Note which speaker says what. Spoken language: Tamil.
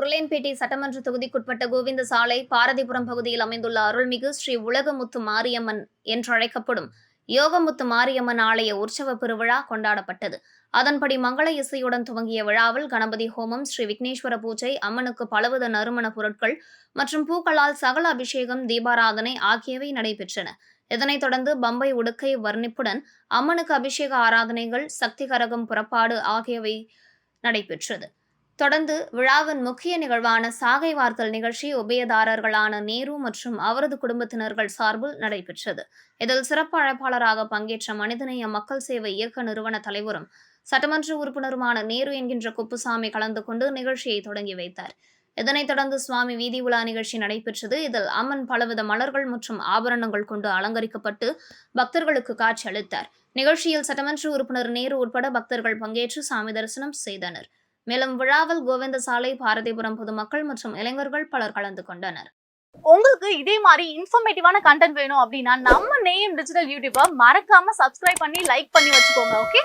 Speaker 1: உருளையன்பேட்டை சட்டமன்ற தொகுதிக்குட்பட்ட கோவிந்த சாலை பாரதிபுரம் பகுதியில் அமைந்துள்ள அருள்மிகு ஸ்ரீ உலகமுத்து மாரியம்மன் என்றழைக்கப்படும் யோகமுத்து மாரியம்மன் ஆலய உற்சவ பெருவிழா கொண்டாடப்பட்டது. அதன்படி மங்கள இசையுடன் துவங்கிய விழாவில் கணபதி ஹோமம், ஸ்ரீ விக்னேஸ்வர பூஜை, அம்மனுக்கு பலவித நறுமண பொருட்கள் மற்றும் பூக்களால் சகல அபிஷேகம், தீபாராதனை ஆகியவை நடைபெற்றன. இதனைத் தொடர்ந்து பம்பை உடுக்கை வர்ணிப்புடன் அம்மனுக்கு அபிஷேக ஆராதனைகள், சக்தி கரகம் புறப்பாடு ஆகியவை நடைபெற்றது. தொடர்ந்து விழாவின் முக்கிய நிகழ்வான சாகை வார்த்தல் நிகழ்ச்சி உபயதாரர்களான நேரு மற்றும் அவரது குடும்பத்தினர்கள் சார்பில் நடைபெற்றது. இதில் சிறப்பு அழைப்பாளராக பங்கேற்ற மனிதநேய மக்கள் சேவை இயக்க நிறுவன தலைவரும் சட்டமன்ற உறுப்பினருமான நேரு என்கின்ற குப்புசாமி கலந்து கொண்டு நிகழ்ச்சியை தொடங்கி வைத்தார். இதனைத் தொடர்ந்து சுவாமி வீதி உலா நிகழ்ச்சி நடைபெற்றது. இதில் அம்மன் பலவித மலர்கள் மற்றும் ஆபரணங்கள் கொண்டு அலங்கரிக்கப்பட்டு பக்தர்களுக்கு காட்சி அளித்தார். நிகழ்ச்சியில் சட்டமன்ற உறுப்பினர் நேரு உட்பட பக்தர்கள் பங்கேற்று சாமி தரிசனம் செய்தனர். மேலும் விழாவில் கோவிந்த சாலை பாரதிபுரம் பொதுமக்கள் மற்றும் இளைஞர்கள் பலர் கலந்து கொண்டனர்.
Speaker 2: உங்களுக்கு இதே மாதிரி இன்ஃபர்மேட்டிவான கண்டென்ட் வேணும் அப்படின்னா நம்ம நேயம் டிஜிட்டல் யூடியூபை மறக்காம சப்ஸ்கிரைப் பண்ணி லைக் பண்ணி வச்சுக்கோங்க. ஓகே.